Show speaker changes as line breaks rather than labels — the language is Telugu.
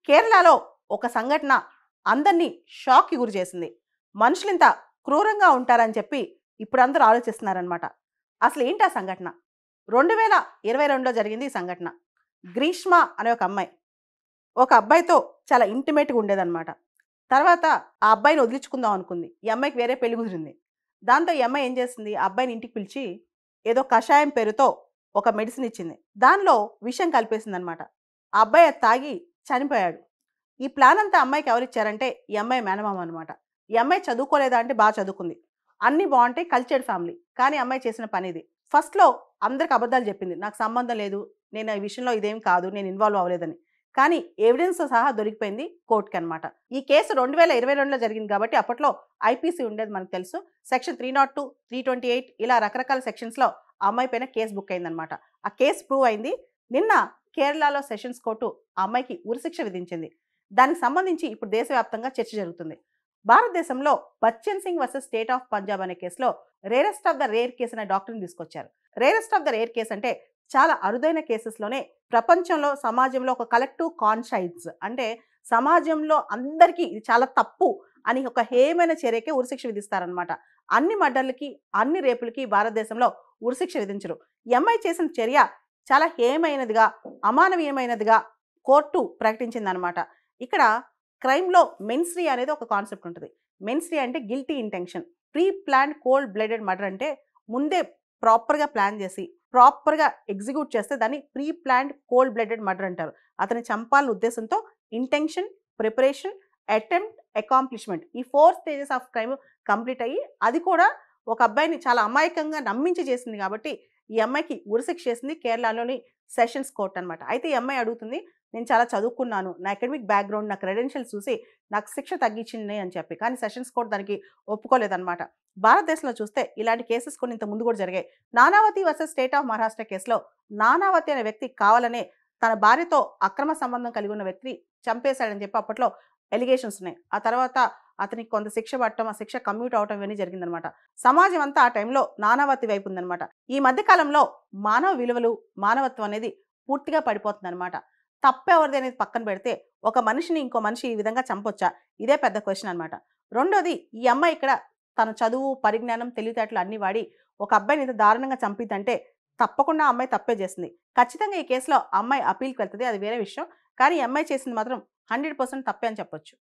కేరళలో ఒక సంఘటన అందరినీ షాక్‌కి గురిచేసింది. మనుషులింత క్రూరంగా ఉంటారని చెప్పి ఇప్పుడందరూ ఆలోచిస్తున్నారనమాట. అసలేంటి ఆ సంఘటన? 2022లో జరిగింది ఈ సంఘటన. గ్రీష్మ అనే ఒక అమ్మాయి, ఒక అబ్బాయితో చాలా ఇంటిమేట్‌గా ఉండేదనమాట. తర్వాత ఆ అబ్బాయిని వదిలించుకుందాం అనుకుంది. ఈ అమ్మాయికి వేరే పెళ్లి కుదిరింది. దాంతో ఈ అమ్మాయి ఏం చేసింది, ఆ అబ్బాయిని ఇంటికి పిలిచి ఏదో కషాయం పేరుతో ఒక మెడిసిన్ ఇచ్చింది. దానిలో విషం కలిపేసిందనమాట. ఆ అబ్బాయి అది తాగి చనిపోయాడు. ఈ ప్లాన్ అంతా అమ్మాయికి ఎవరిచ్చారంటే ఈ అమ్మాయి మేనమామ అనమాట. ఈ అమ్మాయి చదువుకోలేదా అంటే బాగా చదువుకుంది. అన్నీ బావుంటాయి, కల్చర్డ్ ఫ్యామిలీ. కానీ అమ్మాయి చేసిన పని ఇది. ఫస్ట్‌లో అందరికి అబద్ధాలు చెప్పింది. నాకు సంబంధం లేదు. నేను ఈ విషయంలో ఇదేం కాదు. నేను ఇన్వాల్వ్ అవ్వలేదని. కానీ ఎవిడెన్స్‌తో సహా దొరికిపోయింది కోర్ట్‌కనమాట. ఈ కేసు 2022లో జరిగింది కాబట్టి అప్పట్లో ఐపీసీ ఉండేది మనకు తెలుసు. సెక్షన్ 302, 328 ఇలా రకరకాల సెక్షన్స్‌లో ఆ అమ్మాయి పైన కేసు బుక్ అయిందనమాట. ఆ కేసు ప్రూవ్ అయింది. నిన్న కేరళలో సెషన్స్ కోర్టు ఆ అమ్మాయికి ఉరిశిక్ష విధించింది. దానికి సంబంధించి ఇప్పుడు దేశవ్యాప్తంగా చర్చ జరుగుతుంది. భారతదేశంలో Bachchan Singh versus state of Punjab అనే కేసులో rarest of the rare case అనే డాక్టర్ని తీసుకొచ్చారు. Rarest of the rare case అంటే చాలా అరుదైన కేసెస్లోనే ప్రపంచంలో సమాజంలో ఒక కలెక్టివ్ కాన్షైన్స్ అంటే సమాజంలో అందరికీ ఇది చాలా తప్పు అని ఒక హేయమైన చర్యకే ఉరిశిక్ష విధిస్తారనమాట. అన్ని మర్డర్లకి అన్ని రేపులకి భారతదేశంలో ఉరిశిక్ష విధించరు. ఈ అమ్మాయి చేసిన చర్య చాలా హేయమైనదిగా అమానవీయమైనదిగా కోర్టు ప్రకటించిందనమాట. ఇక్కడ క్రైమ్‌లో మెన్స్రీ అనేది ఒక కాన్సెప్ట్ ఉంటుంది. మెన్స్రీ అంటే guilty intention. Pre planned cold blooded murder అంటే ముందే ప్రాపర్‌గా ప్లాన్ చేసి, ప్రాపర్‌గా ఎగ్జిక్యూట్ చేస్తే దాన్ని pre planned cold blooded murder అంటారు. అతన్ని చంపాలనే ఉద్దేశంతో ఇంటెన్షన్, ప్రిపరేషన్, అటెంప్ట్, అకాంప్లిష్‌మెంట్ ఈ 4 స్టేజెస్ ఆఫ్ క్రైమ్ కంప్లీట్ అయ్యి, అది కూడా ఒక అబ్బాయిని చాలా అమాయకంగా నమ్మించి చేసింది కాబట్టి, ఈ అమ్మాయికి ఉరిశిక్ష చేసింది కేరళలోని సెషన్స్ కోర్ట్ అనమాట. అయితే ఈ అమ్మాయి అడుగుతుంది, నేను చాలా చదువుకున్నాను. నా అకాడమిక్ బ్యాక్‌గ్రౌండ్, నా క్రెడెన్షియల్స్ చూసి నాకు శిక్ష తగ్గించింది అని చెప్పి. కానీ సెషన్స్ కోర్ట్ దానికి ఒప్పుకోలేదనమాట. భారతదేశంలో చూస్తే ఇలాంటి కేసెస్ కొన్ని ఇంతకు ముందు కూడా జరిగాయి. Nanavati versus state of Maharashtra కేసులో నానావతి అనే వ్యక్తి కావాలనే తన భార్యతో అక్రమ సంబంధం కలిగి ఉన్న వ్యక్తిని చంపేశాడని చెప్పి అప్పట్లో ఎలిగేషన్స్ ఉన్నాయి. ఆ తర్వాత అతనికి కొంత శిక్ష పడటం, ఆ శిక్ష కమ్యూట్ అవ్వటం ఇవన్నీ జరిగిందనమాట. సమాజం అంతా ఆ టైంలో నానావతి వైపు ఉందనమాట. ఈ మధ్య కాలంలో మానవ విలువలు, మానవత్వం అనేది పూర్తిగా పడిపోతుందనమాట. తప్పెవరిది అనేది పక్కన పెడితే, ఒక మనిషిని ఇంకో మనిషి ఈ విధంగా చంపొచ్చా? ఇదే పెద్ద క్వెషన్ అనమాట. రెండోది, ఈ అమ్మాయి ఇక్కడ తన చదువు, పరిజ్ఞానం, తెలివితేటలు అన్నీ వాడి ఒక అబ్బాయిని ఇంత దారుణంగా చంపిద్దంటే తప్పకుండా ఆ అమ్మాయి తప్పే చేసింది. ఖచ్చితంగా ఈ కేసులో ఆ అమ్మాయి అప్పీల్‌కి వెళ్తది. అది వేరే విషయం. కానీ ఈ అమ్మాయి చేసింది మాత్రం 100% తప్పే అని చెప్పొచ్చు.